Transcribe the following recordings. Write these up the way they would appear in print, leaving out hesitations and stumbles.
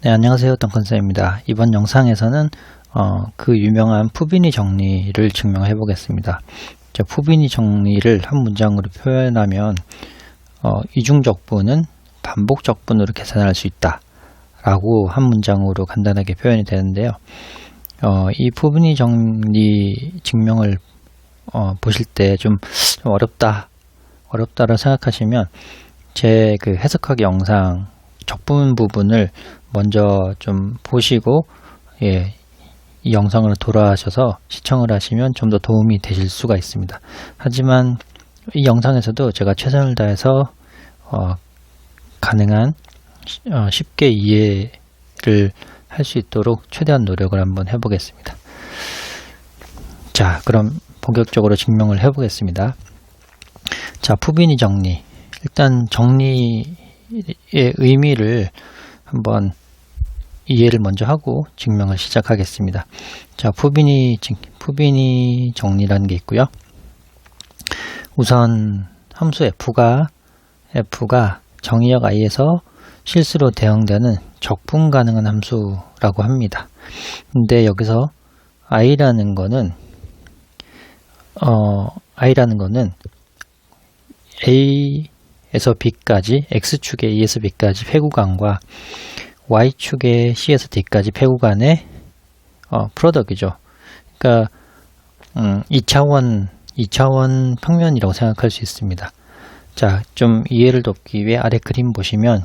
네, 안녕하세요. 덩컨쌤입니다. 이번 영상에서는 그 유명한 푸비니 정리를 증명해 보겠습니다. 푸비니 정리를 한 문장으로 표현하면 이중적분은 반복적분으로 계산할 수 있다 라고 한 문장으로 간단하게 표현이 되는데요. 이 푸비니 정리 증명을 보실 때 좀 어렵다라고 생각하시면 제 그 해석하기 영상 적분 부분을 먼저 좀 보시고 이 영상으로 돌아가셔서 시청을 하시면 좀 더 도움이 되실 수가 있습니다. 하지만 이 영상에서도 제가 최선을 다해서 가능한 쉽게 이해를 할 수 있도록 최대한 노력을 한번 해보겠습니다. 자, 그럼 본격적으로 증명을 해보겠습니다. 자, 푸비니 정리. 일단 정리의 의미를 한번 이해를 먼저 하고 증명을 시작하겠습니다. 자, 푸비니 정리라는 게 있고요. 우선 함수 f가 정의역 i에서 실수로 대응되는 적분 가능한 함수라고 합니다. 근데 여기서 i라는 거는 A에서 B까지, X축의 E에서 B까지 폐구간과 Y축의 C에서 D까지 폐구간의 프로덕이죠. 그러니까 2차원 평면이라고 생각할 수 있습니다. 자, 좀 이해를 돕기 위해 아래 그림 보시면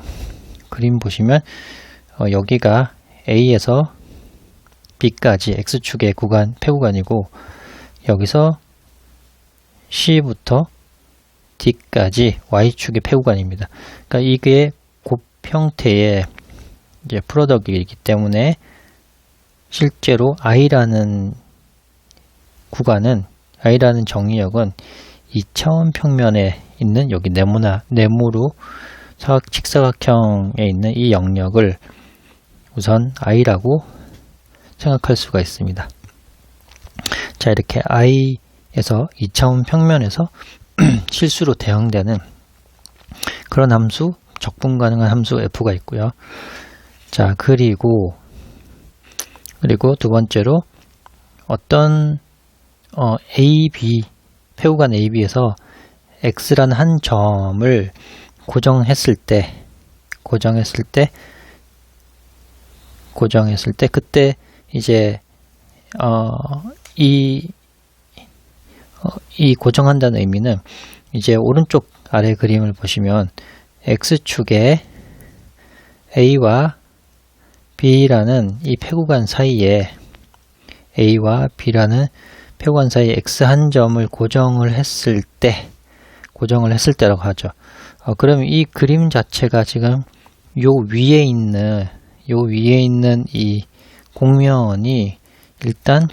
여기가 A에서 B까지 X축의 폐구간이고 여기서 C부터 D까지 Y축의 폐구간입니다. 그러니까 이게 곱 형태의 이제 프로덕이기 때문에 실제로 I라는 정의역은 2차원 평면에 있는 여기 네모로 직사각형에 있는 이 영역을 우선 I라고 생각할 수가 있습니다. 자, 이렇게 I에서 2차원 평면에서 실수로 대응되는 그런 함수, 적분 가능한 함수 f가 있고요. 자, 그리고 두 번째로 어떤 AB 폐구간 AB에서 x라는 한 점을 고정했을 때 그때 이제 이 고정한다는 의미는 이제 오른쪽 아래 그림을 보시면 X축에 A와 B라는 이 폐구간 사이에 A와 B라는 폐구간 사이에 X 한 점을 고정을 했을 때라고 하죠. 그럼 이 그림 자체가 지금 요 위에 있는 이 공면이 일단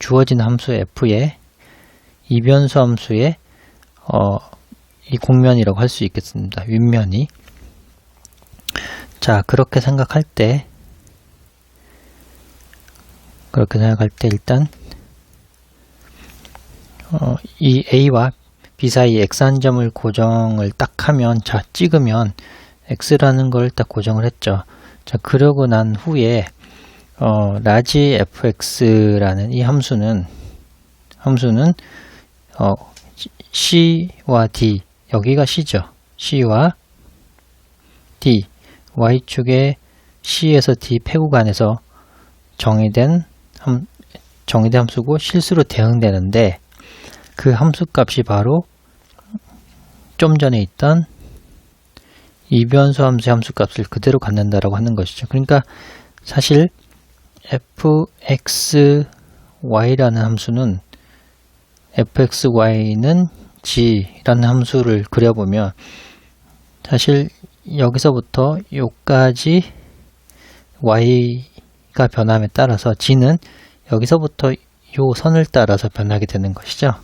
주어진 함수 f의 이변수 함수의 이 공면이라고 할 수 있겠습니다. 윗면이. 자, 그렇게 생각할 때 일단 이 A와 B 사이 X 한 점을 고정을 딱 하면, 자, 찍으면 X라는 걸 딱 고정을 했죠. 자, 그러고 난 후에 라지 fx라는 이 함수는 C와 D, 여기가 C죠. C와 D, Y축의 C에서 D 폐구간에서 정의된 함수고 실수로 대응되는데 그 함수 값이 바로 좀 전에 있던 이변수 함수의 함수 값을 그대로 갖는다라고 하는 것이죠. 그러니까 사실 fxy라는 함수는 fxy는 g라는 함수를 그려보면 사실 여기서부터 여기까지 y가 변함에 따라서 g는 여기서부터 요 선을 따라서 변하게 되는 것이죠.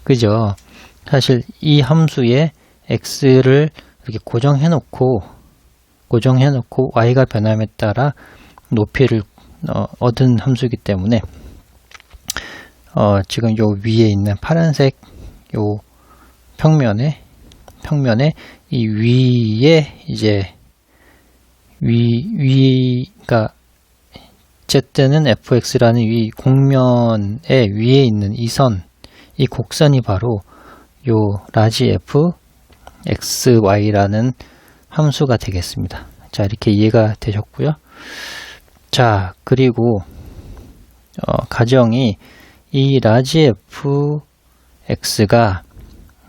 그죠? 사실 이 함수에 x를 이렇게 고정해놓고 y가 변함에 따라 높이를 얻은 함수이기 때문에 지금 요 위에 있는 파란색 요 평면에 이 위에 이제 그러니까 Z는 fx라는 이 곡면의 위에 있는 이 선, 이 곡선이 바로 요 라지 f xy라는 함수가 되겠습니다. 자, 이렇게 이해가 되셨고요. 자, 그리고 가정이 이 라지 f x가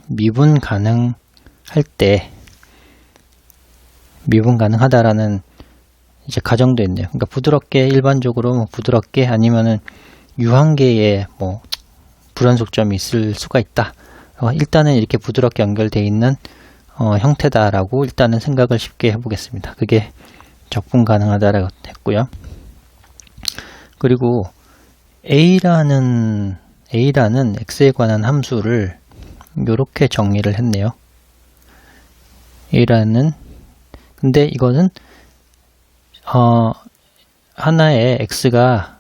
미분 가능할 때, 미분 가능하다라는 이제 가정도 있네요. 그러니까 부드럽게, 일반적으로 뭐 부드럽게 아니면은 유한계에 뭐 불연속점이 있을 수가 있다. 일단은 이렇게 부드럽게 연결되어 있는 형태다라고 일단은 생각을 쉽게 해보겠습니다. 그게 적분 가능하다라고 했고요. 그리고 A라는 X에 관한 함수를 이렇게 정의를 했네요. 근데 이거는 하나의 X가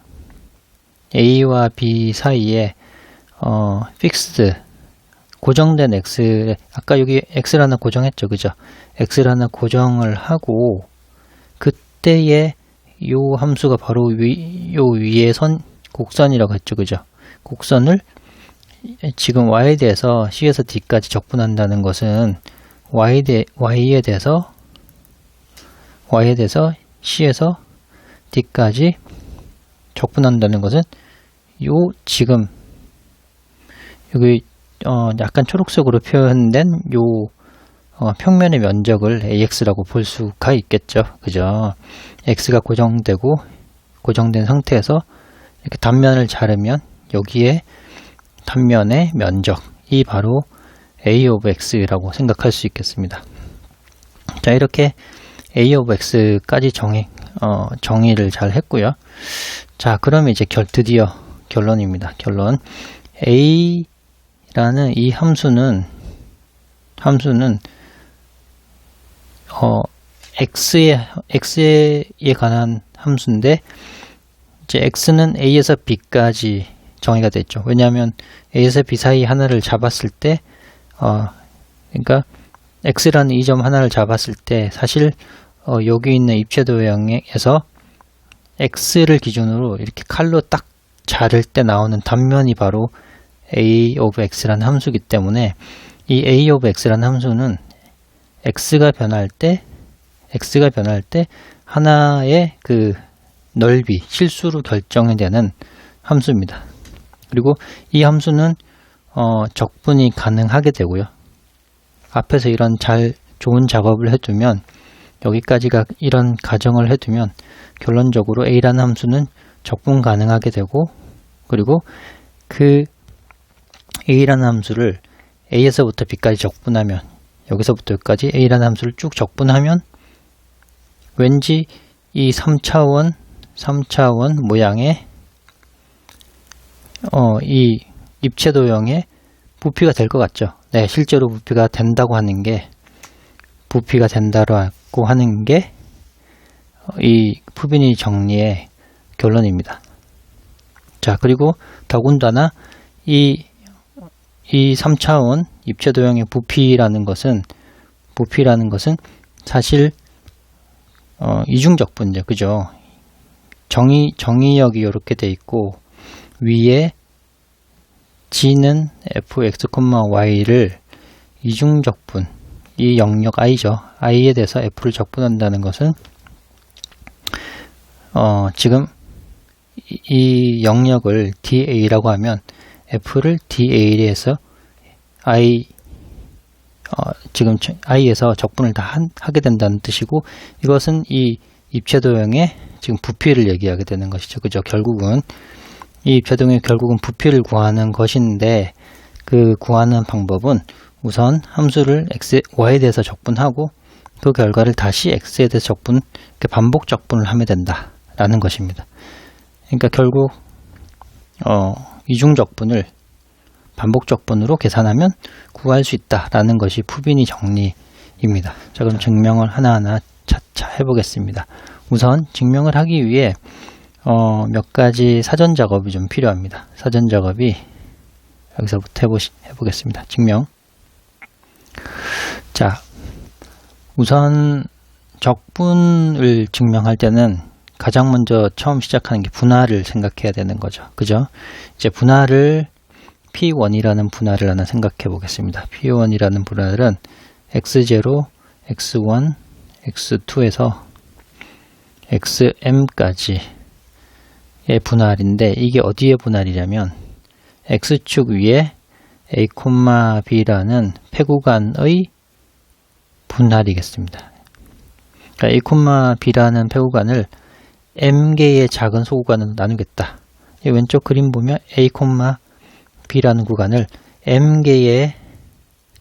A와 B 사이에 fixed 고정된 X, 아까 여기 X를 하나 고정했죠, 그죠? X를 하나 고정을 하고 그때의 요 함수가 바로 요 위에 곡선이라고 했죠, 그죠? 곡선을 지금 Y에 대해서 C에서 D까지 적분한다는 것은 Y에 대해서 C에서 D까지 적분한다는 것은 요 지금 여기 약간 초록색으로 표현된 요 평면의 면적을 AX라고 볼 수가 있겠죠. 그죠? X가 고정된 상태에서 이렇게 단면을 자르면 여기에 단면의 면적이 바로 A of X라고 생각할 수 있겠습니다. 자, 이렇게 A of X까지 정의를 잘 했고요. 자, 그럼 이제 드디어 결론입니다. 결론. A라는 이 함수는 X에 관한 함수인데, 이제 X는 A에서 B까지 정의가 됐죠. 왜냐하면 A에서 B 사이 하나를 잡았을 때, 그러니까 X라는 이 점 하나를 잡았을 때, 사실 여기 있는 입체도형에서 X를 기준으로 이렇게 칼로 딱 자를 때 나오는 단면이 바로 A of X라는 함수이기 때문에 이 A of X라는 함수는 X가 변할 때 하나의 그 넓이, 실수로 결정이 되는 함수입니다. 그리고 이 함수는 적분이 가능하게 되고요. 앞에서 이런 좋은 작업을 해두면, 여기까지가 이런 가정을 해두면 결론적으로 A라는 함수는 적분 가능하게 되고, 그리고 그 A라는 함수를 A에서부터 B까지 적분하면, 여기서부터 여기까지 A라는 함수를 쭉 적분하면 왠지 이 3차원 모양의 이 입체도형의 부피가 될 것 같죠. 네, 실제로 부피가 된다고 하는 게 이 푸비니 정리의 결론입니다. 자, 그리고 더군다나 이 3차원 입체도형의 부피라는 것은 사실 이중적분이죠. 그죠? 정의역이 이렇게 돼 있고, 위에 g는 fx, y를 이중적분, 이 영역 i죠. i에 대해서 f를 적분한다는 것은 지금 이 영역을 da라고 하면 f를 da에서 지금 i에서 적분을 다 하게 된다는 뜻이고, 이것은 이 입체도형의 지금 부피를 얘기하게 되는 것이죠. 그죠? 결국은 이 입체도형의 부피를 구하는 것인데, 그 구하는 방법은 우선 함수를 y에 대해서 적분하고 그 결과를 다시 x에 대해서 반복 적분을 하면 된다라는 것입니다. 그러니까 결국 이중 적분을 반복 적분으로 계산하면 구할 수 있다라는 것이 푸비니 정리입니다. 자, 그럼 증명을 하나하나 차차 해보겠습니다. 우선 증명을 하기 위해 몇 가지 사전 작업이 좀 필요합니다. 사전 작업이 여기서부터 해보겠습니다. 증명. 자, 우선 적분을 증명할 때는 가장 먼저 처음 시작하는 게 분할을 생각해야 되는 거죠. 그죠? 이제 분할을 P1이라는 분할을 하나 생각해 보겠습니다. P1이라는 분할은 X0, X1, X2에서 XM까지의 분할인데 이게 어디의 분할이냐면 X축 위에 A, B라는 폐구간의 분할이겠습니다. 그러니까 A, B라는 폐구간을 M개의 작은 소구간으로 나누겠다. 이 왼쪽 그림 보면 A, B라는 구간을 M개의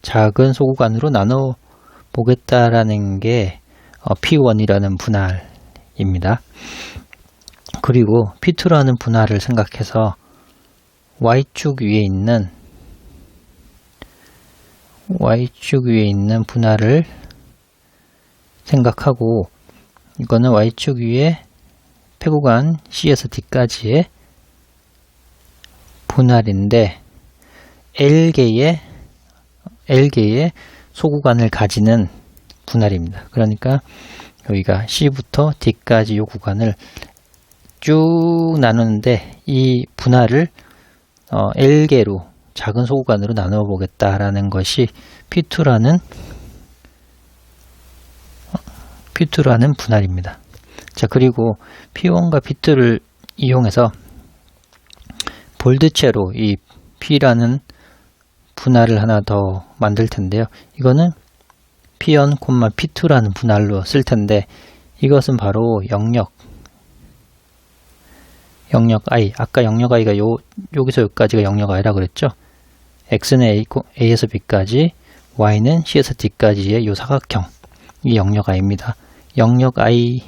작은 소구간으로 나눠 보겠다라는 게 P1이라는 분할입니다. 그리고 P2라는 분할을 생각해서 Y축 위에 있는 분할을 생각하고 이거는 Y축 위에 폐구간 C에서 D까지의 분할인데 L개의 소구간을 가지는 분할입니다. 그러니까 여기가 C부터 D까지 이 구간을 쭉 나누는데 이 분할을 L개로 작은 소구간으로 나누어 보겠다라는 것이 P2라는 분할입니다. 자, 그리고 P1과 P2를 이용해서 볼드체로 이 P라는 분할을 하나 더 만들 텐데요. 이거는 P1, P2라는 분할로 쓸 텐데 이것은 바로 영역 I. 아까 영역 I가 여기서 여기까지가 영역 I라 그랬죠. X는 A에서 B까지, Y는 C에서 D까지의 이 사각형. 이 영역 I입니다. 영역 I의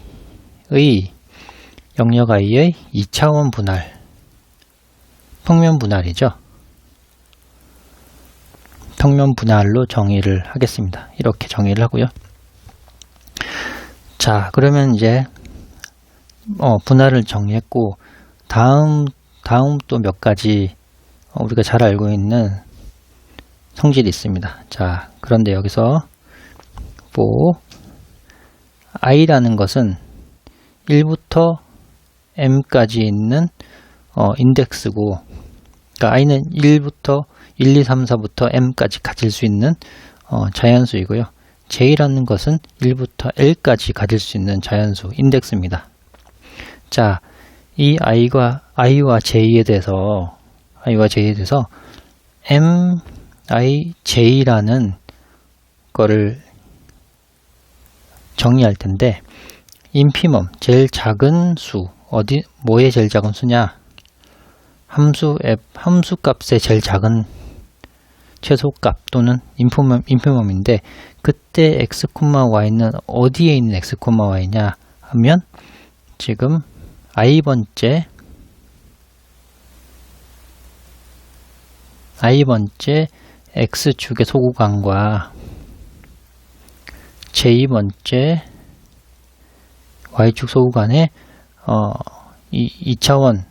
2차원 분할. 평면 분할이죠. 평면 분할로 정의를 하겠습니다. 이렇게 정의를 하고요. 자, 그러면 이제 분할을 정의했고 다음 또 몇 가지 우리가 잘 알고 있는 성질이 있습니다. 자, 그런데 여기서 I라는 것은 1부터 M까지 있는 인덱스고, 그러니까 I는 1, 2, 3, 4부터 M까지 가질 수 있는 자연수이고요. J라는 것은 1부터 L까지 가질 수 있는 자연수, 인덱스입니다. 자, 이 I와 J에 대해서 MIJ라는 거를 정의할 텐데, 인피멈, 제일 작은 수, 뭐의 제일 작은 수냐? 함수값의 제일 작은 최소값 또는 인피멈인데, 그때 x, y는 어디에 있는 x, y냐 하면 지금 i번째 x축의 소구간과 j번째 y축 소구간의 2차원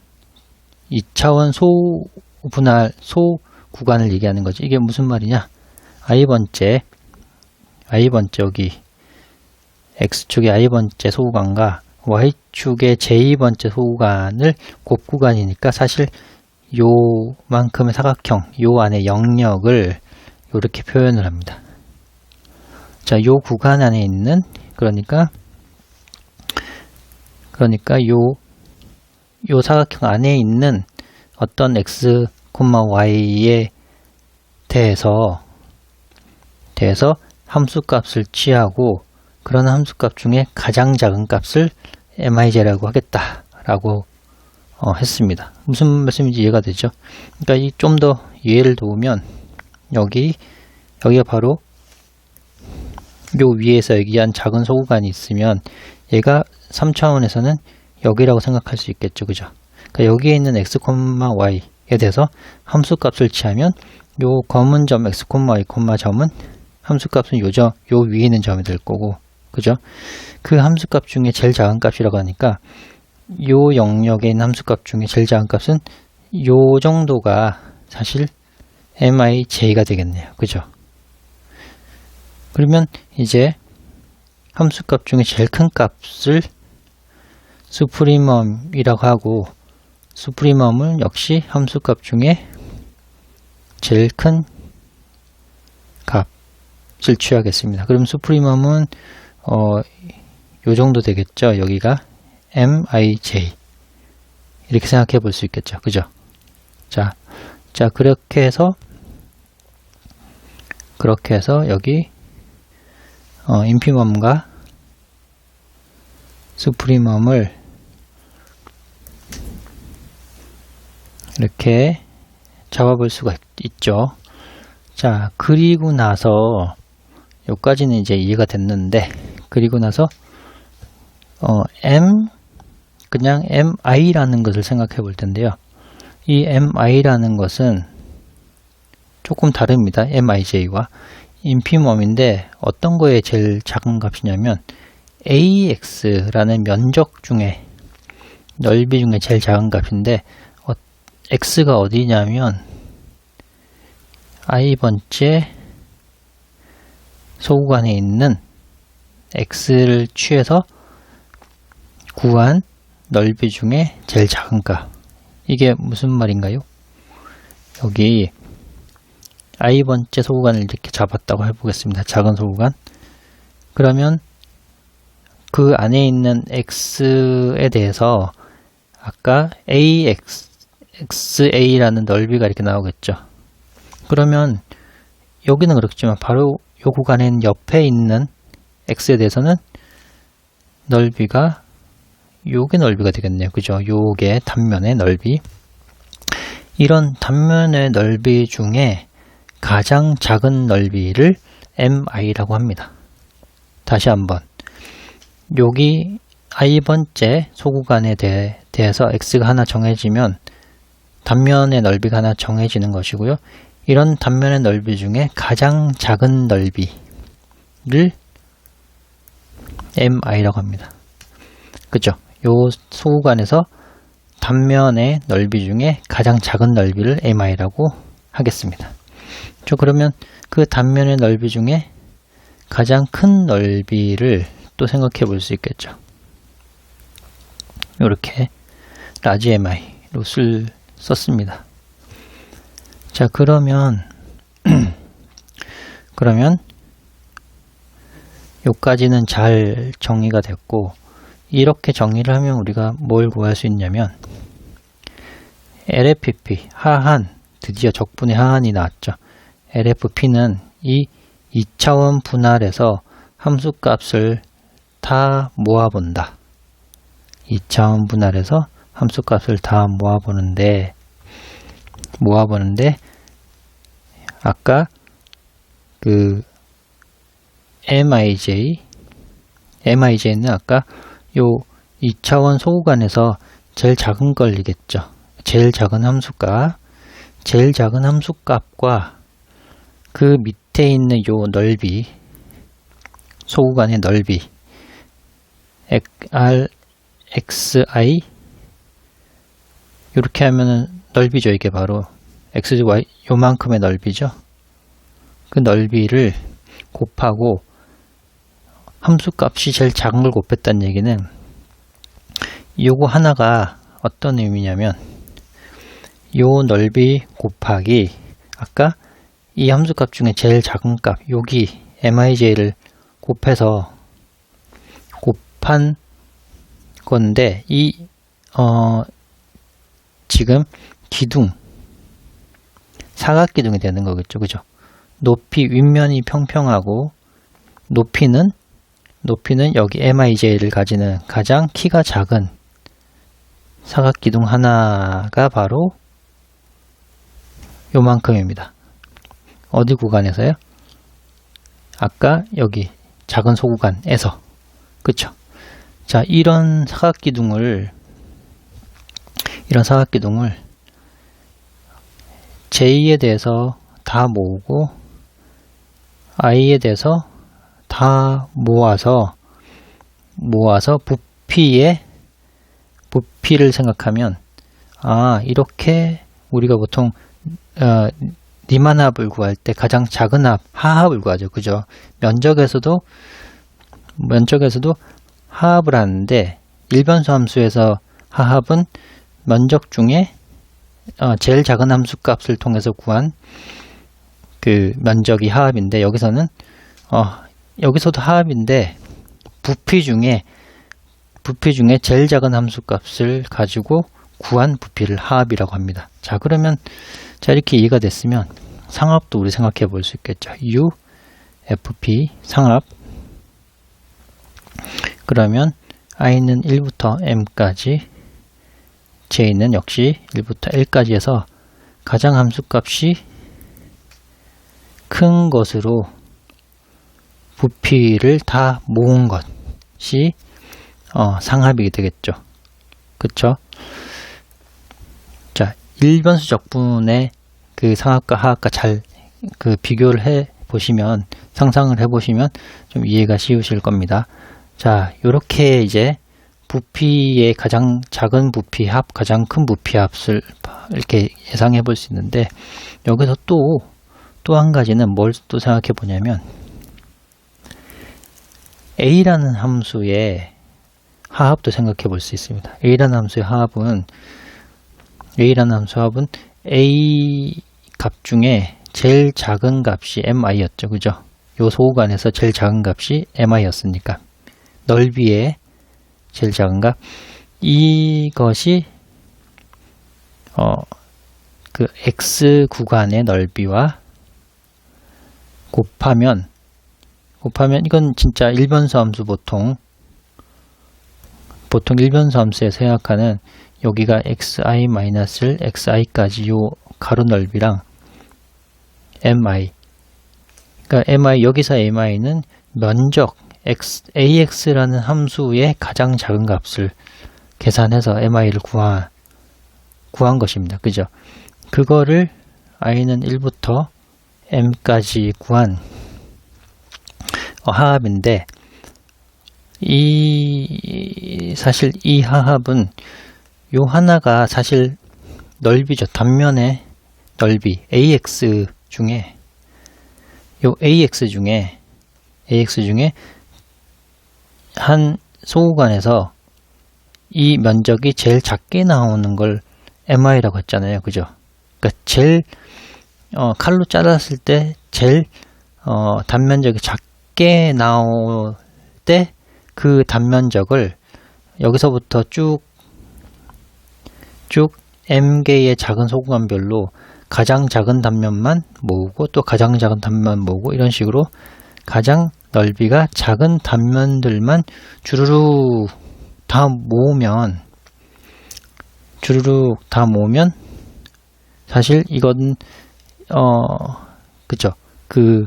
소구간을 얘기하는 거죠. 이게 무슨 말이냐? i번째 여기 x축의 i번째 소구간과 y축의 j번째 소구간을 곱구간이니까 사실 요만큼의 사각형, 요 안에 영역을 이렇게 표현을 합니다. 자, 요 구간 안에 있는, 그러니까 요 사각형 안에 있는 어떤 x, y에 대해서 함수값을 취하고 그런 함수값 중에 가장 작은 값을 mij라고 하겠다라고 했습니다. 무슨 말씀인지 이해가 되죠? 그러니까 좀 더 이해를 도우면 여기가 바로 요 위에서 얘기한 작은 소구간이 있으면 얘가 3차원에서는 여기라고 생각할 수 있겠죠. 그죠? 그러니까 여기에 있는 x, y에 대해서 함수값을 취하면 요 검은 점 x, y, 점은 함수값은 요 위에 있는 점이 될 거고, 그죠? 그 함수값 중에 제일 작은 값이라고 하니까 요 영역에 있는 함수값 중에 제일 작은 값은 요 정도가 사실 mij가 되겠네요. 그죠? 그러면 이제 함수값 중에 제일 큰 값을 수프리멈이라고 하고, 수프리멈은 역시 함수값 중에 제일 큰 값을 취하겠습니다. 그럼 수프리멈은 요 정도 되겠죠. 여기가 mij 이렇게 생각해 볼 수 있겠죠. 그죠? 자, 그렇게 해서 여기 인피멈과 수프리멈을 이렇게 잡아볼 수가 있죠. 자, 그리고 나서 여기까지는 이제 이해가 됐는데, 그리고 나서 그냥 mi라는 것을 생각해 볼 텐데요. 이 mi라는 것은 조금 다릅니다. mij와 인피멈인데 어떤 거에 제일 작은 값이냐면 ax라는 면적 중에, 넓이 중에 제일 작은 값인데 x가 어디냐면 i번째 소구간에 있는 x를 취해서 구한 넓이 중에 제일 작은 값. 이게 무슨 말인가요? 여기 i번째 소구간을 이렇게 잡았다고 해보겠습니다. 작은 소구간. 그러면 그 안에 있는 x에 대해서 아까 xa라는 넓이가 이렇게 나오겠죠. 그러면 여기는 그렇지만 바로 이 구간엔 옆에 있는 x에 대해서는 넓이가 요게 넓이가 되겠네요. 그죠? 요게 단면의 넓이. 이런 단면의 넓이 중에 가장 작은 넓이를 mi라고 합니다. 다시 한번. 여기 i번째 소구간에 대해서 x가 하나 정해지면 단면의 넓이가 하나 정해지는 것이고요. 이런 단면의 넓이 중에 가장 작은 넓이를 mi라고 합니다. 그죠? 요 소구간에서 단면의 넓이 중에 가장 작은 넓이를 mi라고 하겠습니다. 그러면 그 단면의 넓이 중에 가장 큰 넓이를 또 생각해 볼 수 있겠죠. 이렇게 라지 mi로 썼습니다. 자, 그러면 여기까지는 잘 정리가 됐고, 이렇게 정리를 하면 우리가 뭘 구할 수 있냐면 LFP 하한, 드디어 적분의 하한이 나왔죠. LFP는 이 2차원 분할에서 함수값을 다 모아본다. 2차원 분할에서 함수값을 다 모아보는데 아까 그 mij는 아까 요 2차원 소구간에서 제일 작은 걸이겠죠. 제일 작은 함수값과 그 밑에 있는 요 넓이, 소구간의 넓이 xi 이렇게 하면은 넓이죠. 이게 바로 xy 요만큼의 넓이죠. 그 넓이를 곱하고 함수값이 제일 작은 걸 곱했다는 얘기는 요거 하나가 어떤 의미냐면 요 넓이 곱하기 아까 이 함수값 중에 제일 작은 값 여기 mij를 곱해서 곱한 건데 이 지금 기둥 사각기둥이 되는 거겠죠. 그죠? 높이 윗면이 평평하고 높이는 여기 mij를 가지는 가장 키가 작은 사각기둥 하나가 바로 요만큼입니다. 어디 구간에서요? 아까 여기 작은 소구간에서. 그쵸? 자, 이런 사각기둥을 j에 대해서 다 모으고 i에 대해서 다 모아서 부피를 생각하면 이렇게 우리가 보통 리만합을 구할 때 가장 작은 합 하합을 구하죠. 그죠? 면적에서도 면적에서도 하합을 하는데 일변수 함수에서 하합은 면적 중에 제일 작은 함수 값을 통해서 구한 그 면적이 하합인데, 여기서는 여기서도 하합인데 부피 중에 제일 작은 함수 값을 가지고 구한 부피를 하합이라고 합니다. 자, 그러면 이렇게 이해가 됐으면 상합도 우리 생각해 볼 수 있겠죠. U, FP 상합. 그러면 I는 1부터 M까지, J는 역시 1부터 L까지 해서 가장 함수값이 큰 것으로 부피를 다 모은 것이 상합이 되겠죠. 그쵸? 자, 일변수 적분의 그 상합과 하합과 잘 그 비교를 해 보시면, 상상을 해 보시면 좀 이해가 쉬우실 겁니다. 자, 요렇게 이제 부피의 가장 작은 부피 합, 가장 큰 부피 합을 이렇게 예상해 볼 수 있는데, 여기서 또 한 가지는 뭘 또 생각해 보냐면, A라는 함수의 하합도 생각해 볼 수 있습니다. A라는 함수의 하합은 A 값 중에 제일 작은 값이 mi였죠. 그죠? 요 소구간에서 제일 작은 값이 mi였으니까 넓이의 제일 작은 값, 이것이 그 x 구간의 넓이와 곱하면 이건 진짜 일변수 함수, 보통 일변수 함수에 생각하는 여기가 xi-를 xi까지 요 가로 넓이랑 mi, 그러니까 mi, 여기서 mi는 면적 ax라는 함수의 가장 작은 값을 계산해서 mi를 구한 것입니다. 그죠? 그거를 i는 1부터 m까지 구한 하합인데, 사실 이 하합은 요 하나가 사실 넓이죠. 단면의 넓이 AX 중에 한 소구간에서 이 면적이 제일 작게 나오는 걸 MI라고 했잖아요. 그죠? 그러니까 제일 칼로 잘랐을 때 제일 단면적이 작게 나올 때 그 단면적을 여기서부터 쭉 m개의 작은 소구간별로 가장 작은 단면만 모으고 또 가장 작은 단면만 모으고, 이런 식으로 가장 넓이가 작은 단면들만 주르륵 다 모으면 사실 이건 그쵸, 그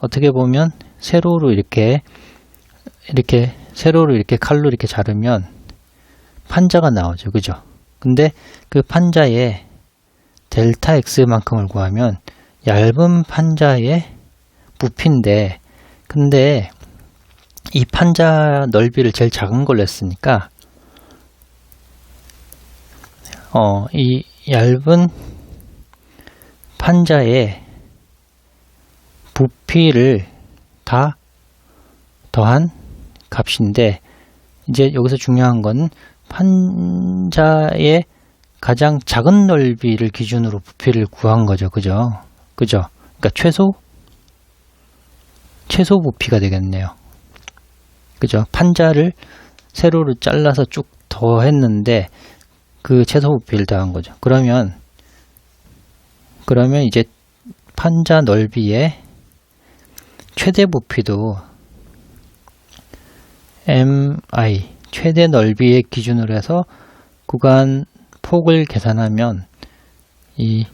어떻게 보면 세로로 이렇게 칼로 이렇게 자르면 판자가 나오죠. 그죠? 근데 그 판자에 델타 x만큼을 구하면 얇은 판자의 부피인데, 근데 이 판자 넓이를 제일 작은 걸로 했으니까 이 얇은 판자의 부피를 다 더한 값인데, 이제 여기서 중요한 건 판자의 가장 작은 넓이를 기준으로 부피를 구한 거죠. 그죠? 그러니까 최소 부피가 되겠네요. 그죠? 판자를 세로로 잘라서 쭉 더했는데 그 최소 부피를 더한 거죠. 그러면 이제 판자 넓이의 최대 부피도 mi, 최대 넓이의 기준으로 해서 구간 폭을 계산하면 이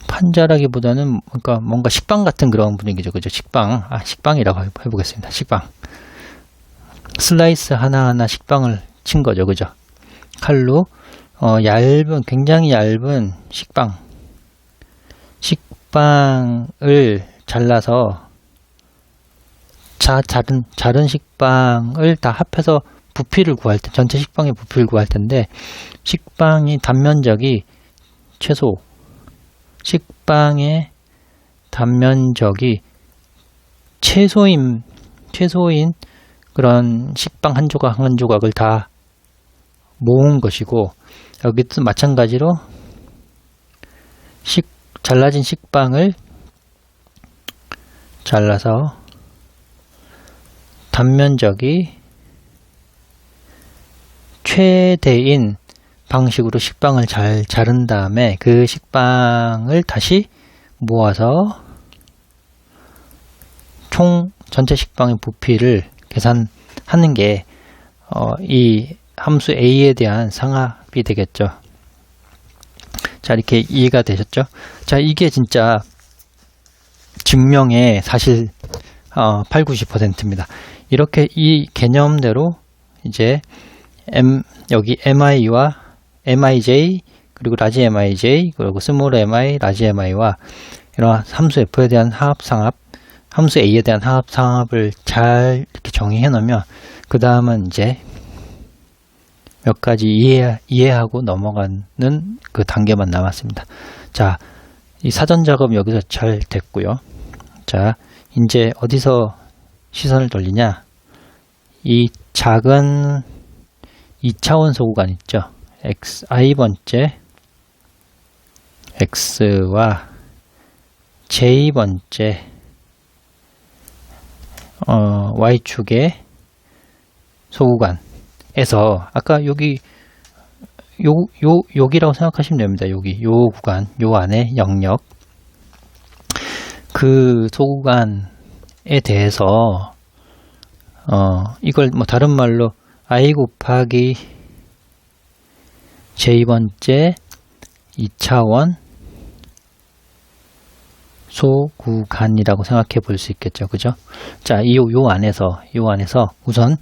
판자라기보다는 그러니까 뭔가 식빵 같은 그런 분위기죠. 그죠? 식빵이라고 해보겠습니다. 식빵. 슬라이스 하나하나 식빵을 친 거죠. 그죠? 칼로 굉장히 얇은 식빵을 잘라서 자른 식빵을 다 합해서 부피를 구할 때, 전체 식빵의 부피를 구할 텐데, 식빵이 단면적이 식빵의 단면적이 최소인 그런 식빵 한 조각 한 조각을 다 모은 것이고, 여기도 마찬가지로 잘라진 식빵을 잘라서 단면적이 최대인 방식으로 식빵을 잘 자른 다음에 그 식빵을 다시 모아서 총 전체 식빵의 부피를 계산하는 게 이 함수 a에 대한 상합이 되겠죠. 자, 이렇게 이해가 되셨죠? 자, 이게 진짜 증명의 사실 80-90%입니다. 이렇게 이 개념대로 이제 여기 mi와 mij 그리고 라지 mij 그리고 스몰 mi, 라지 mi와 이런 함수 f에 대한 하합상합, 함수 a에 대한 하합상합을 잘 이렇게 정의해 놓으면 그 다음은 이제 몇 가지 이해하고 넘어가는 그 단계만 남았습니다. 자, 이 사전 작업 여기서 잘 됐고요. 자, 이제 어디서 시선을 돌리냐? 이 작은 2차원 소구간 있죠. xi번째 x와 j번째 y축의 소구간에서 아까 여기라고 생각하시면 됩니다. 요 구간, 요 안에 영역 그 소구간에 대해서 이걸 뭐 다른 말로 i 곱하기 j번째 2차원 소구간이라고 생각해 볼 수 있겠죠. 그죠? 자, 요 안에서 우선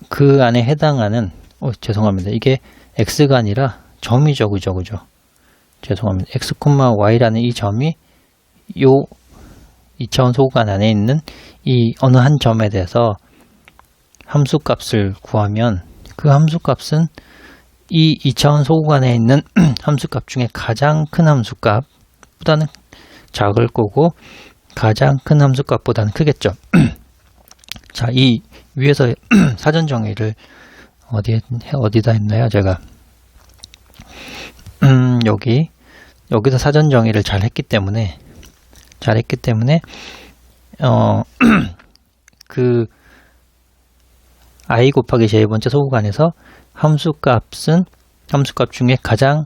그 안에 해당하는 죄송합니다. 이게 x가 아니라 점이죠. 그죠? 죄송합니다. x, y라는 이 점이 요 2차원 소구간 안에 있는 이 어느 한 점에 대해서 함수값을 구하면 그 함수값은 이 2차원 소구간에 있는 함수값 중에 가장 큰 함수값보다는 작을 거고 가장 큰 함수값보다는 크겠죠. 자, 이 위에서 사전 정의를 어디다 했나요? 제가 여기서 사전 정의를 잘 했기 때문에 그 i 곱하기 j번째 소구간에서 함수값 중에 가장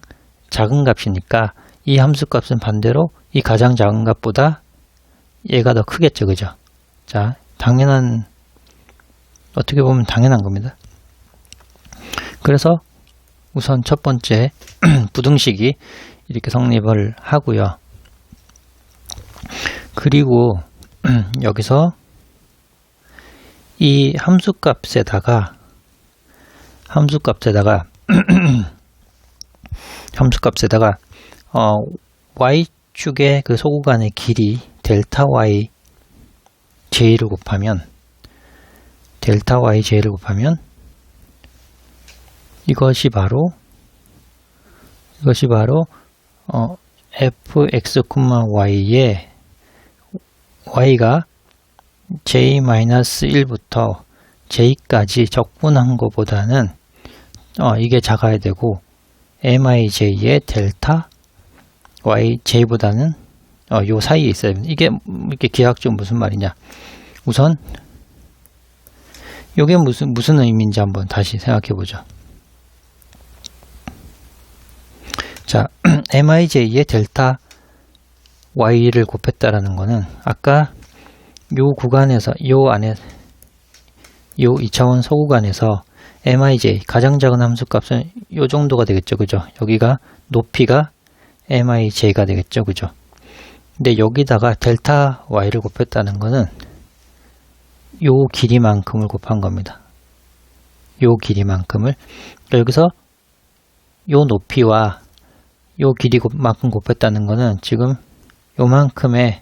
작은 값이니까 이 함수값은 반대로 이 가장 작은 값보다 얘가 더 크겠죠. 그죠? 자, 어떻게 보면 당연한 겁니다. 그래서 우선 첫 번째 부등식이 이렇게 성립을 하고요. 그리고 여기서 이 함수값에다가 y축의 그 소구간의 길이 델타 y j를 곱하면 이것이 바로 fx, y의 y가 j-1부터 j까지 적분한 것보다는 이게 작아야 되고 mij의 델타 yj보다는 요 사이에 있어야 됩니다. 이게 이렇게 기하학적으로 무슨 말이냐? 우선 이게 무슨 의미인지 한번 다시 생각해 보죠. 자, mij의 델타 y를 곱했다라는 거는 아까 요 구간에서 요 2차원 소구간에서 mij 가장 작은 함수값은 요 정도가 되겠죠. 그죠? 여기가 높이가 mij가 되겠죠. 그죠? 근데 여기다가 델타 y를 곱했다는 거는 요 길이만큼을 곱한 겁니다. 요 길이만큼을. 여기서 요 높이와 요 길이만큼 곱했다는 거는 지금 요만큼의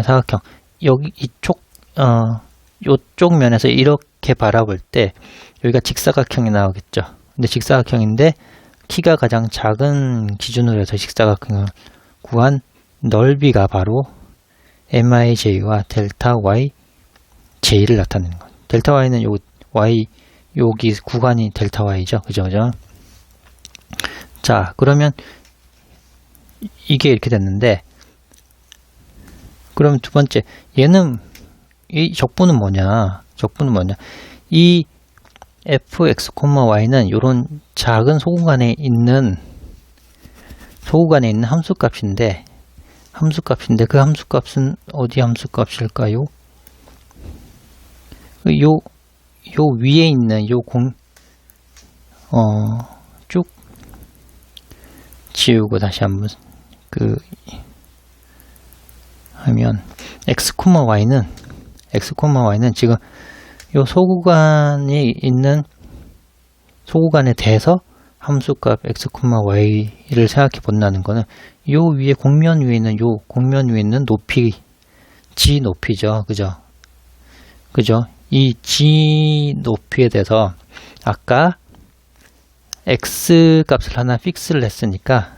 사각형, 여기 이쪽 요쪽 면에서 이렇게 바라볼 때 여기가 직사각형이 나오겠죠. 근데 직사각형인데 키가 가장 작은 기준으로 해서 직사각형을 구한 넓이가 바로 mij와 델타 yj를 나타내는 거예요. 델타 y는 요 y 여기 구간이 델타 y죠. 그죠? 자, 그러면 이게 이렇게 됐는데, 그럼 두 번째, 얘는 이 적분은 뭐냐? 이 fx, y는 이런 작은 소구간에 있는 함수값인데 그 함수값은 어디 함수값일까요? 요 위에 있는 쭉 지우고 다시 한번 하면 x, y는 지금 요 소구간에 대해서 함수값 x, y를 생각해 본다는 거는 요 위에 곡면 위에 있는 높이 g 높이죠. 그죠? 이 g 높이에 대해서 아까 x 값을 하나 픽스를 했으니까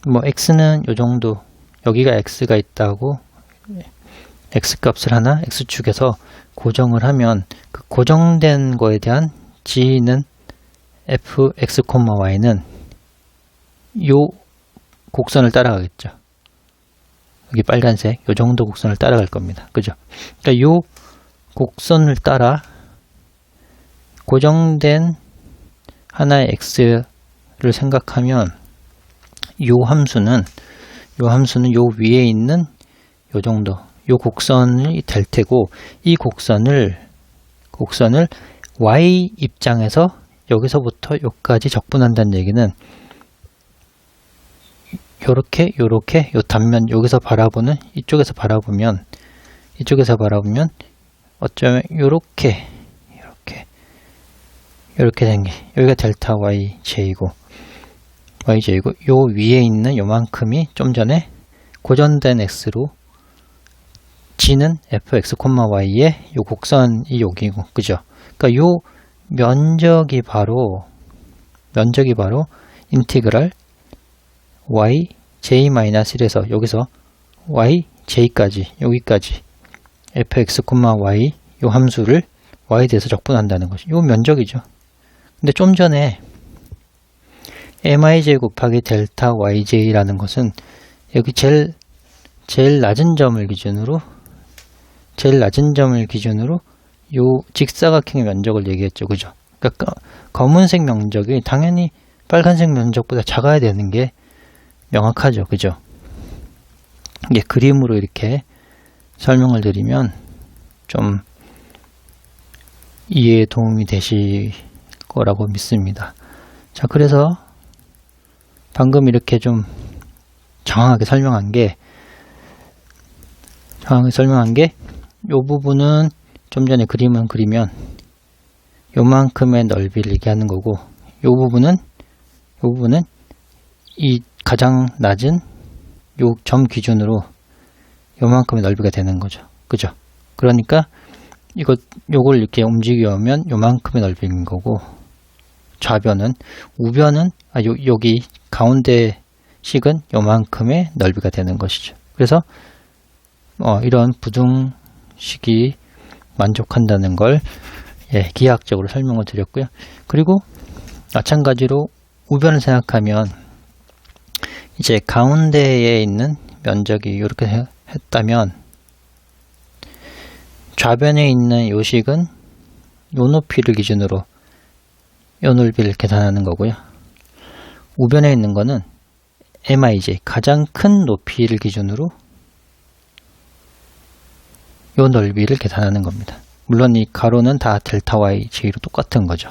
x는 요 정도, 여기가 x가 있다고 x 값을 하나 x축에서 고정을 하면 그 고정된 거에 대한 g는 fx, y는 요 곡선을 따라가겠죠. 여기 빨간색 요 정도 곡선을 따라갈 겁니다. 그죠? 그러니까 요 곡선을 따라 고정된 하나의 x를 생각하면 요 함수는 요 위에 있는 요 정도 요 곡선이 될 테고, 이 곡선을 y 입장에서 여기서부터 여기까지 적분한다는 얘기는 요렇게 요 단면 이쪽에서 바라보면 어쩌면 요렇게 된 게 여기가 델타 yj이고 요 위에 있는 요만큼이 좀 전에 고정된 x로 g는 fx, y의 요 곡선이 여기고, 그죠? 그러니까 요 면적이 바로 인티그랄 yj-1에서 여기서 yj까지 여기까지 fx, y 요 함수를 y에 대해서 적분한다는 것이 요 면적이죠. 근데 좀 전에 mij 곱하기 델타 yj라는 것은 여기 제일 낮은 점을 기준으로 요 직사각형의 면적을 얘기했죠. 그죠? 그러니까 검은색 면적이 당연히 빨간색 면적보다 작아야 되는 게 명확하죠. 그죠? 이게 그림으로 이렇게 설명을 드리면 좀 이해에 도움이 되실 거라고 믿습니다. 자, 그래서 방금 이렇게 좀 정확하게 설명한 게 요 부분은 좀 전에 그림은 그리면 요만큼의 넓이를 얘기하는 거고, 요 부분은 이 가장 낮은 요 점 기준으로 요만큼의 넓이가 되는 거죠. 그죠? 그러니까 요걸 이렇게 움직여오면 요만큼의 넓이인 거고, 우변은 여기 가운데 식은 요만큼의 넓이가 되는 것이죠. 그래서 이런 부등식이 만족한다는 걸 기하학적으로 설명을 드렸고요. 그리고 마찬가지로 우변을 생각하면 이제 가운데에 있는 면적이 이렇게 했다면 좌변에 있는 요 식은 요 높이를 기준으로 요 넓이를 계산하는 거고요. 우변에 있는 거는 mij 가장 큰 높이를 기준으로 요 넓이를 계산하는 겁니다. 물론 이 가로는 다 델타 yj로 똑같은 거죠.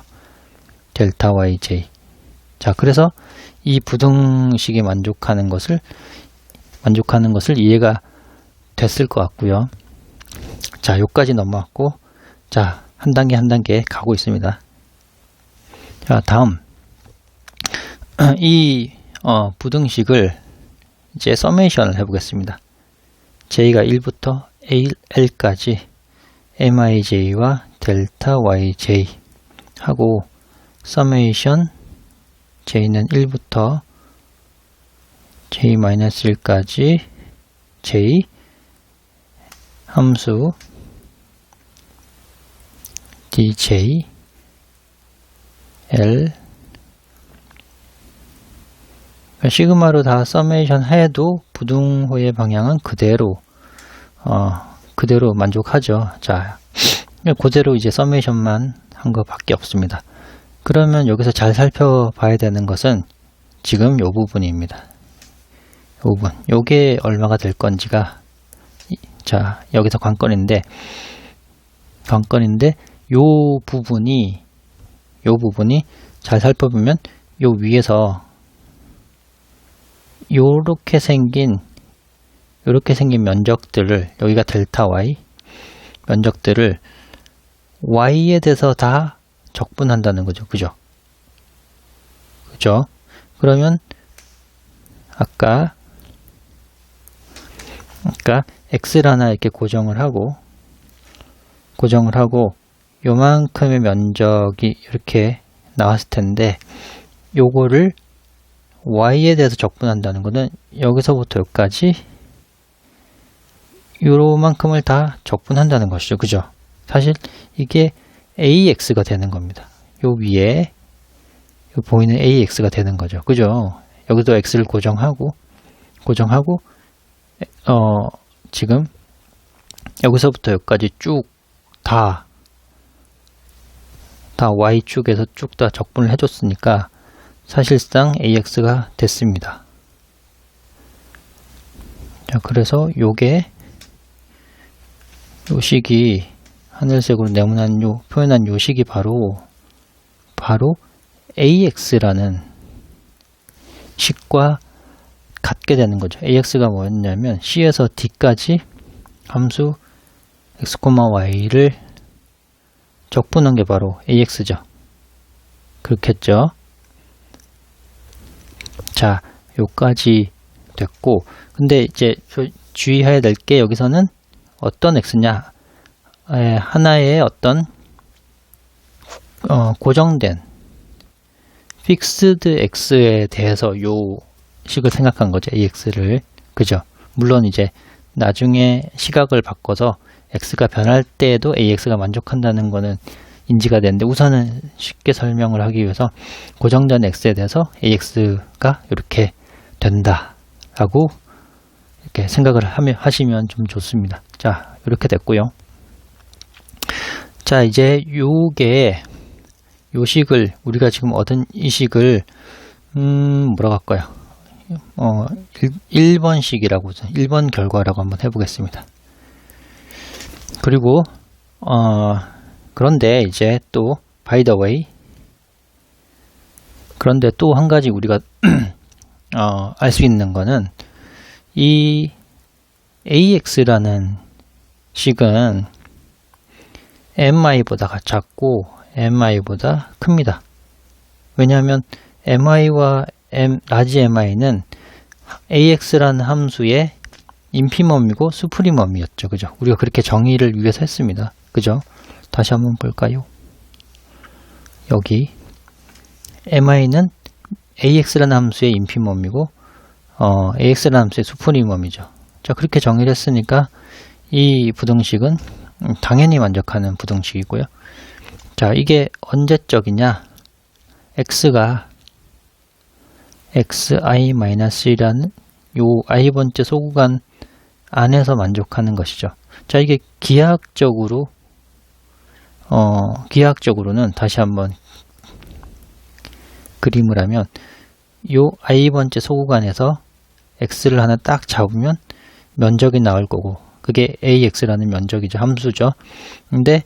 델타 yj. 자, 그래서 이 부등식이 만족하는 것을 이해가 됐을 것 같고요. 자, 요까지 넘어왔고, 자, 한 단계 가고 있습니다. 자, 다음 이 부등식을 이제 서메이션을 해보겠습니다. j가 1부터 al까지 mij와 델타 yj 하고 서메이션 j는 1부터 j-1까지 j 함수 dj l 시그마로 다 서메이션 해도 부등호의 방향은 그대로 만족하죠. 자, 그대로 이제 서메이션만 한 것밖에 없습니다. 그러면 여기서 잘 살펴봐야 되는 것은 지금 요 부분입니다. 요 부분, 요게 얼마가 될 건지가, 자, 여기서 관건인데 요 부분이 잘 살펴보면 요 위에서 요렇게 생긴 면적들을, 여기가 델타 y 면적들을 y에 대해서 다 적분한다는 거죠. 그죠? 그러면 아까 x를 하나 이렇게 고정을 하고 요만큼의 면적이 이렇게 나왔을 텐데, 요거를 y에 대해서 적분한다는 것은 여기서부터 여기까지 요만큼을 다 적분한다는 것이죠. 그죠? 사실 이게 ax가 되는 겁니다. 요 위에 요 보이는 ax가 되는 거죠. 그죠? 여기도 x를 고정하고 지금 여기서부터 여기까지 쭉 다 y축에서 쭉 다 적분을 해줬으니까 사실상 ax가 됐습니다. 자, 그래서 요게 요 식이 하늘색으로 네모난 표현한 요 식이 바로 ax라는 식과 같게 되는 거죠. ax가 뭐였냐면 c에서 d까지 함수 x, y를 적분한 게 바로 ax죠. 그렇겠죠. 자, 요까지 됐고, 근데 이제 주의해야 될 게 여기서는 어떤 x냐, 하나의 어떤 고정된 픽스드 x에 대해서 요 식을 생각한 거죠. ax를. 그죠? 물론 이제 나중에 시각을 바꿔서 x가 변할 때에도 ax가 만족한다는 거는 인지가 되는데, 우선은 쉽게 설명을 하기 위해서 고정된 x에 대해서 ax가 이렇게 된다라고 이렇게 생각을 하시면 좀 좋습니다. 자, 이렇게 됐고요. 자, 이제 요 식을, 우리가 지금 얻은 이 식을 뭐라고 할까요? 1번식이라고, 1번 결과라고 한번 해보겠습니다. 그리고 그런데 이제 또 by the way, 그런데 또 한 가지 우리가 알 수 있는 거는 이 ax라는 식은 mi보다 작고 mi보다 큽니다. 왜냐하면 mi와 라지 mi는 ax라는 함수의 인피멈이고 수프리멈이었죠. 그죠? 우리가 그렇게 정의를 위해서 했습니다. 그죠? 다시 한번 볼까요? 여기 mi는 ax라는 함수의 인피멈이고 ax라는 함수의 수프리멈이죠. 자, 그렇게 정의를 했으니까 이 부등식은 당연히 만족하는 부등식이고요. 자, 이게 언제적이냐? x가 xi-1라는 요 i번째 소구간 안에서 만족하는 것이죠. 자, 이게 기하학적으로는 다시 한번 그림을 하면 요 i번째 소구간에서 x를 하나 딱 잡으면 면적이 나올 거고, 그게 ax라는 면적이죠. 함수죠. 근데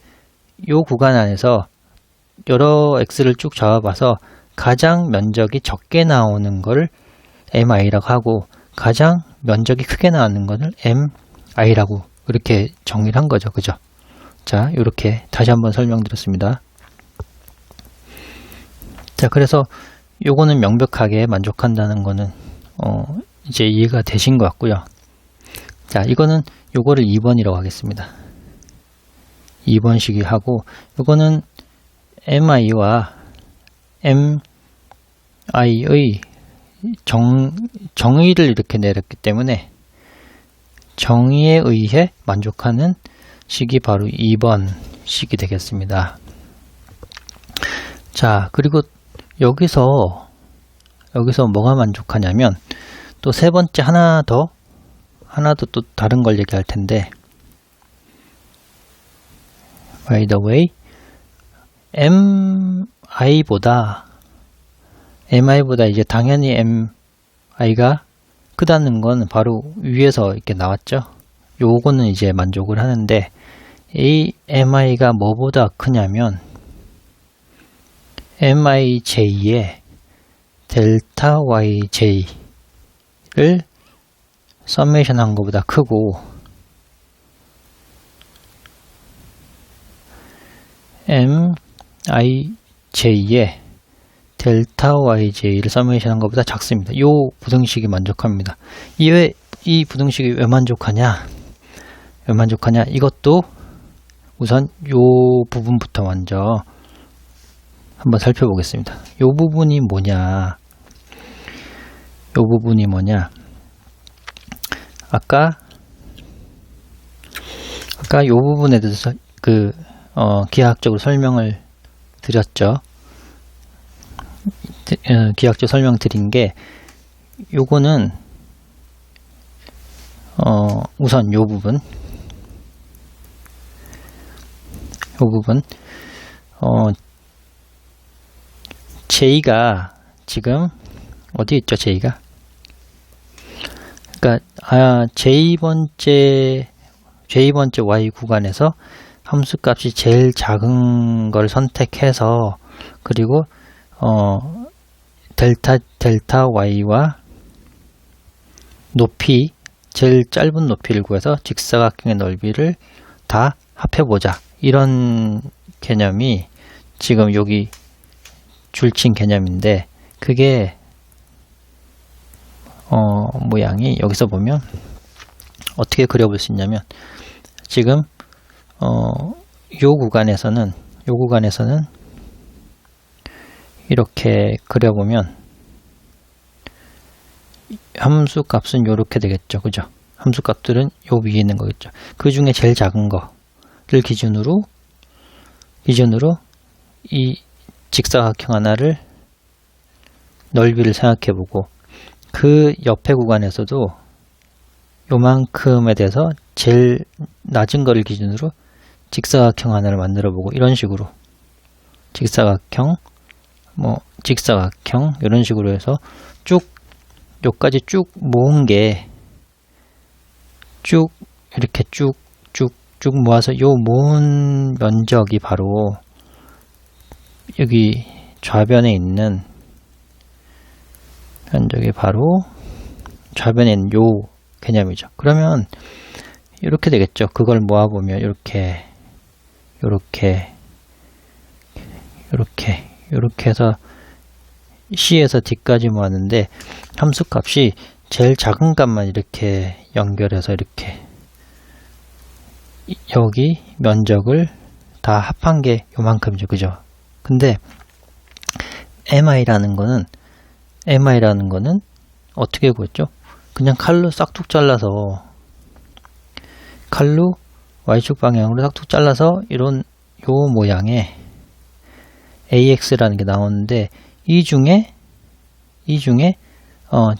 요 구간 안에서 여러 x를 쭉 잡아봐서 가장 면적이 적게 나오는 걸 mi라고 하고, 가장 면적이 크게 나오는 것을 mi라고 이렇게 정의를 한 거죠. 그죠? 자, 이렇게 다시 한번 설명드렸습니다. 자, 그래서 요거는 명백하게 만족한다는 거는 이제 이해가 되신 것 같고요. 자, 이거는 요거를 2번이라고 하겠습니다. 2번 시기 하고, 이거는 MI와 MI의 정의를 이렇게 내렸기 때문에 정의에 의해 만족하는 식이 바로 2번 식이 되겠습니다. 자, 그리고 여기서 뭐가 만족하냐면 또 세 번째 하나 더 또 다른 걸 얘기할 텐데, by the way, MI보다 이제 당연히 MI가 크다는 건 바로 위에서 이렇게 나왔죠. 요거는 이제 만족을 하는데, 이 MI가 뭐보다 크냐면 MIJ의 델타 YJ를 서메이션 한 것보다 크고, MIJ의 델타 YJ를 서메이션 한 것보다 작습니다. 이 부등식이 만족합니다. 이 부등식이 왜 만족하냐? 이것도 우선 이 부분부터 먼저 한번 살펴보겠습니다. 이 부분이 뭐냐? 아까 이 부분에 대해서 기하학적으로 설명을 드렸죠. 기하학적 설명 드린 게, 요거는 우선 요 부분 J가 지금 어디 있죠? J가, 그러니까 J번째 Y 구간에서 함수값이 제일 작은 걸 선택해서, 그리고 델타 Y와 높이, 제일 짧은 높이를 구해서 직사각형의 넓이를 다 합해보자, 이런 개념이 지금 여기 줄친 개념인데, 그게 모양이 여기서 보면 어떻게 그려볼 수 있냐면, 지금 요 구간에서는 이렇게 그려보면 함수 값은 요렇게 되겠죠. 그죠? 함수 값들은 요 위에 있는 거겠죠. 그 중에 제일 작은 거를 기준으로 이 직사각형 하나를 넓이를 생각해보고, 그 옆에 구간에서도 요만큼에 대해서 제일 낮은 거를 기준으로 직사각형 하나를 만들어보고, 이런 식으로 직사각형 이런 식으로 해서 요까지 쭉 모은 게, 이렇게 쭉 모아서 요 모은 면적이 바로 여기 좌변에 있는 요 개념이죠. 그러면 이렇게 되겠죠. 그걸 모아보면 이렇게 해서 C에서 D까지 모았는데, 함수값이 제일 작은 값만 이렇게 연결해서 이렇게 여기 면적을 다 합한 게 요만큼이죠. 그죠? 근데 MI라는 거는 어떻게 구했죠? 그냥 칼로 싹둑 잘라서, Y축 방향으로 싹둑 잘라서 이런 요 모양의 AX라는 게 나오는데, 이 중에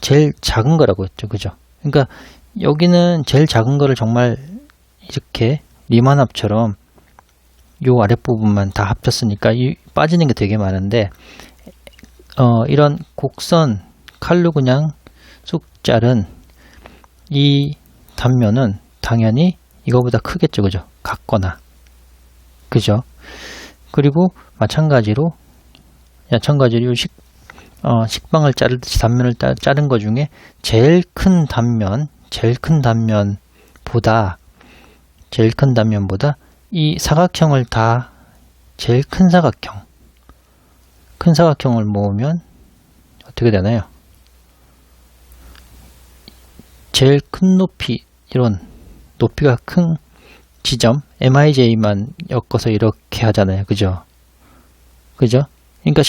제일 작은 거라고 했죠. 그죠? 그러니까 여기는 제일 작은 거를 정말 이렇게 리만합처럼 요 아랫부분만 다 합쳤으니까 빠지는 게 되게 많은데, 이런 곡선 칼로 그냥 쑥 자른 이 단면은 당연히 이거보다 크겠죠. 그죠? 같거나. 그죠? 그리고 마찬가지로 식빵을 자르듯이 단면을 자른 것 중에 제일 큰 단면보다 이 사각형을 다 제일 큰 사각형을 모으면 어떻게 되나요? 제일 큰 높이, 이런 높이가 큰 지점 mij만 엮어서 이렇게 하잖아요. 그죠? 그러니까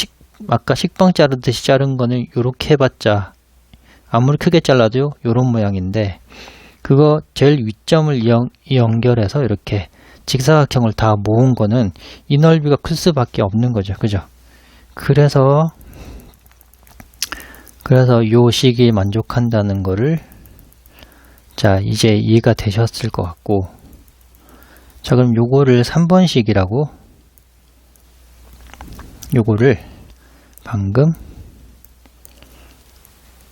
아까 식빵 자르듯이 자른 거는 이렇게 해봤자 아무리 크게 잘라도 요런 모양인데, 그거 제일 윗점을 연결해서 이렇게 직사각형을 다 모은 거는 이 넓이가 클 수밖에 없는 거죠. 그죠? 그래서 요 식이 만족한다는 거를, 자, 이제 이해가 되셨을 것 같고, 자, 그럼 요거를 3번식이라고, 요거를 방금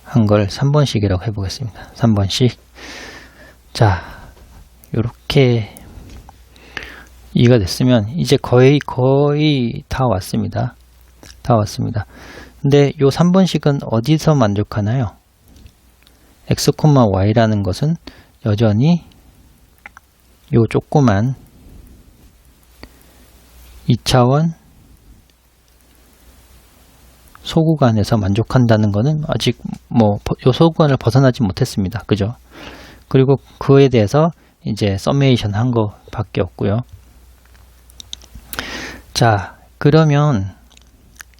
한 걸 3번식이라고 해보겠습니다. 3번식. 자, 요렇게 이해가 됐으면 이제 거의 다 왔습니다. 근데 요 3번식은 어디서 만족하나요? x, y라는 것은 여전히 요 조그만 2차원 소구간에서 만족한다는 것은 아직 요 소구간을 벗어나지 못했습니다. 그죠? 그리고 그에 대해서 이제 서메이션 한 거 밖에 없고요. 자, 그러면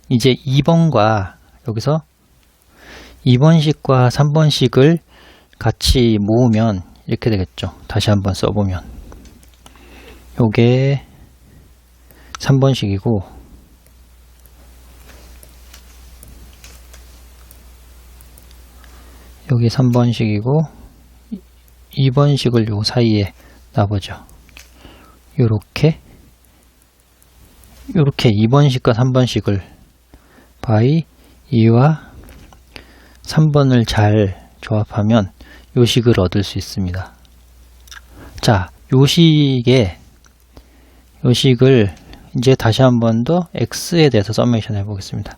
이제 2번과 여기서 2번식과 3번식을 같이 모으면 이렇게 되겠죠. 다시 한번 써보면 요게 3번식이고, 여기 3번식이고 2번식을 요 사이에 놔보죠. 요렇게 2번식과 3번식을 by 2와 3번을 잘 조합하면 요 식을 얻을 수 있습니다. 자, 요 식을 이제 다시 한 번 더 x에 대해서 서메이션 해보겠습니다.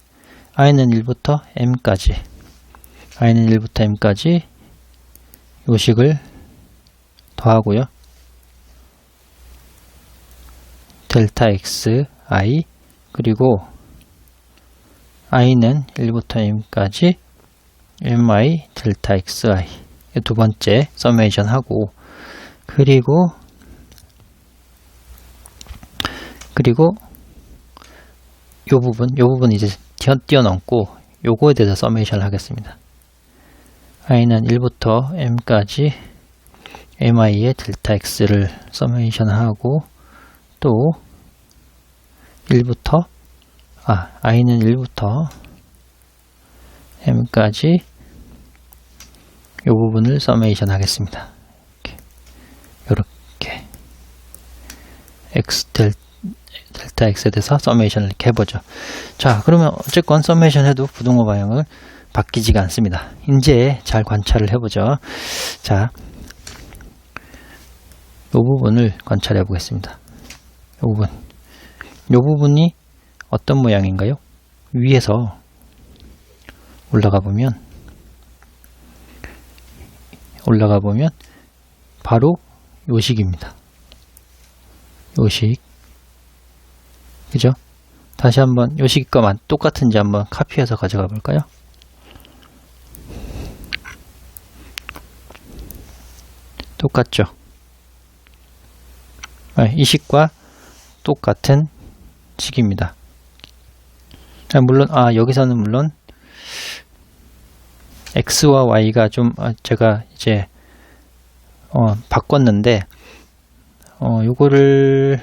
i는 1부터 m까지 요 식을 더하고요. 델타 x i, 그리고 i는 1부터 m까지 mi 델타 xi, 두 번째 서메이션 하고, 그리고 요 부분 이제 뛰어넘고 요거에 대해서 서메이션을 하겠습니다. i는 1부터 m까지 mi의 델타 x를 서메이션 하고, 또 i는 1부터 m까지 요 부분을 서메이션 하겠습니다. 이렇게 델타 x에 대해서 서메이션을 이렇게 해보죠. 자, 그러면 어쨌건 서메이션 해도 부등호 방향은 바뀌지가 않습니다. 이제 잘 관찰을 해보죠. 자, 요 부분을 관찰해 보겠습니다. 요 부분이 어떤 모양인가요? 위에서 올라가 보면 바로 요 식입니다. 요 식. 그죠? 다시 한번 요 식과 똑같은지 한번 카피해서 가져가 볼까요? 똑같죠? 이 식과 똑같은 식입니다. 자, 물론 여기서는 물론 x와 y가 좀 제가 이제 바꿨는데 이거를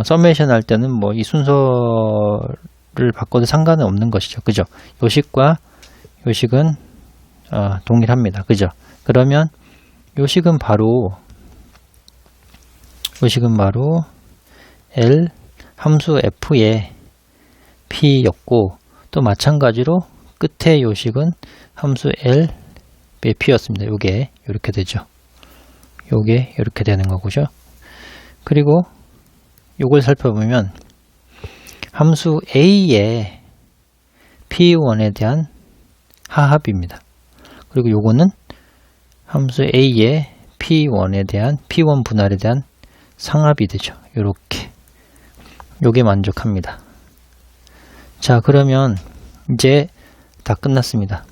서메이션 할 때는 이 순서를 바꿔도 상관은 없는 것이죠. 그죠? 요 식과 요 식은 동일합니다. 그죠? 그러면 요 식은 바로 L 함수 f의 p였고, 또 마찬가지로 끝에 요 식은 함수 L의 p였습니다. 요게 이렇게 되죠. 요게 이렇게 되는 거고요. 그리고 요걸 살펴보면 함수 a의 p1에 대한 하합입니다. 그리고 요거는 함수 a의 p1에 대한 p1 분할에 대한 상합이 되죠. 요렇게 요게 만족합니다. 자, 그러면 이제 다 끝났습니다.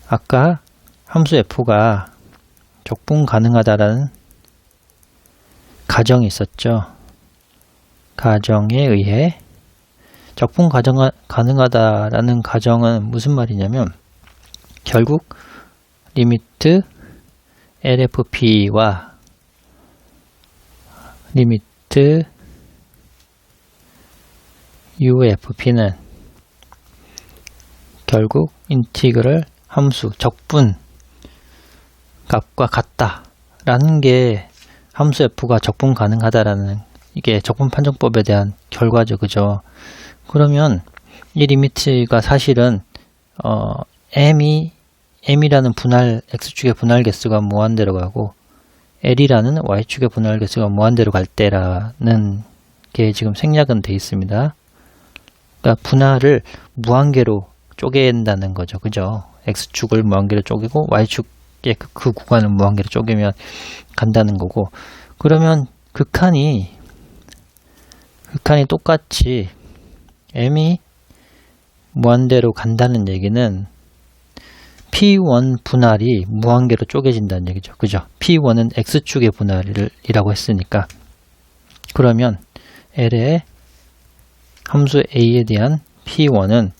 아까 함수 f가 적분 가능하다라는 가정이 있었죠. 가정에 의해 적분 가능하다라는 가정은 무슨 말이냐면 결국 리미트 LFP와 리미트 UFP는 결국 인티그럴 함수 적분 값과 같다라는 게 함수 f가 적분 가능하다라는 이게 적분 판정법에 대한 결과죠. 그죠? 그러면 이 리미트가 사실은 m이라는 분할 x축의 분할 개수가 무한대로 가고 l이라는 y축의 분할 개수가 무한대로 갈 때라는 게 지금 생략은 돼 있습니다. 그러니까 분할을 무한계로 쪼갠다는 거죠. 그죠? x축을 무한계로 쪼개고 y축의 그 구간을 무한계로 쪼개면 간다는 거고, 그러면 극한이 똑같이 m이 무한대로 간다는 얘기는 P1 분할이 무한계로 쪼개진다는 얘기죠. 그죠? P1은 x축의 분할이라고 했으니까, 그러면 L의 함수 A에 대한 P1은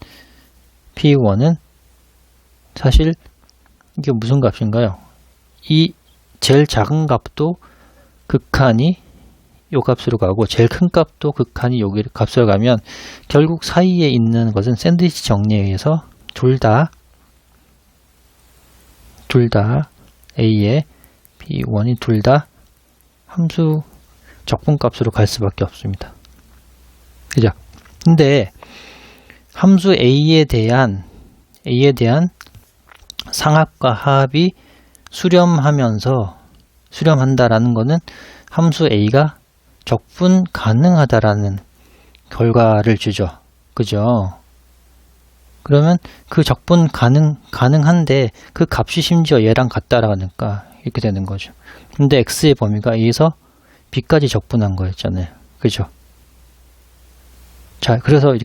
사실 이게 무슨 값인가요? 이 제일 작은 값도 극한이 요 값으로 가고 제일 큰 값도 극한이 여기 값으로 가면 결국 사이에 있는 것은 샌드위치 정리에 의해서 둘 다 A의 B1이 둘 다 함수 적분값으로 갈 수밖에 없습니다. 그죠? 근데 함수 A에 대한 상합과 하합이 수렴한다라는 것은 함수 A가 적분 가능하다라는 결과를 주죠. 그죠? 그러면 그 적분 가능한데 그 값이 심지어 얘랑 같다라니까 이렇게 되는 거죠. 근데 x의 범위가 A에서 B까지 적분한 거였잖아요. 그죠? 자, 그래서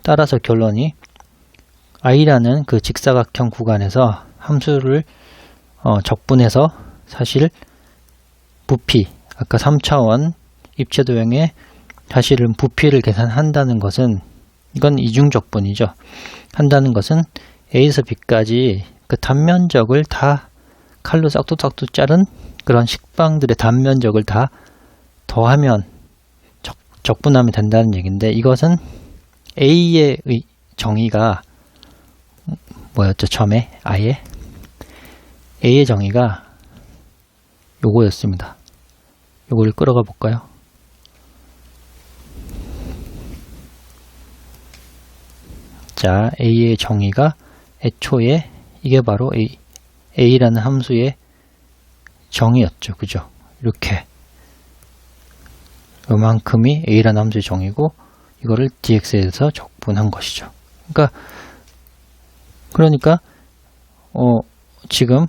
따라서 결론이 i라는 그 직사각형 구간에서 함수를 적분해서 사실 부피, 아까 3차원 입체도형의 사실은 부피를 계산한다는 것은 이건 이중적분이죠. 한다는 것은 A에서 B까지 그 단면적을 다 칼로 싹둑싹둑 자른 그런 식빵들의 단면적을 다 더하면 적분하면 된다는 얘기인데, 이것은 A의 정의가 뭐였죠? 처음에 A의 정의가 요거였습니다. 요거를 끌어가 볼까요? 자, A의 정의가 애초에 이게 바로 A라는 함수의 정의였죠. 그죠? 이렇게 요만큼이 A라는 함수의 정의고 이거를 dx에서 적분한 것이죠. 그러니까 지금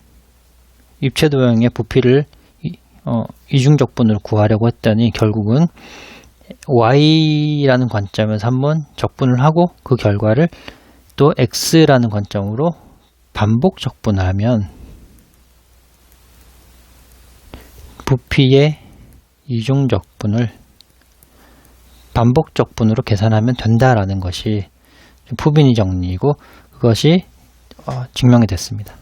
입체도형의 부피를 이중적분으로 구하려고 했더니 결국은 y라는 관점에서 한번 적분을 하고 그 결과를 또 x라는 관점으로 반복 적분하면 부피의 이중적분을 반복 적분으로 계산하면 된다라는 것이 푸비니 정리이고 그것이 증명이 됐습니다.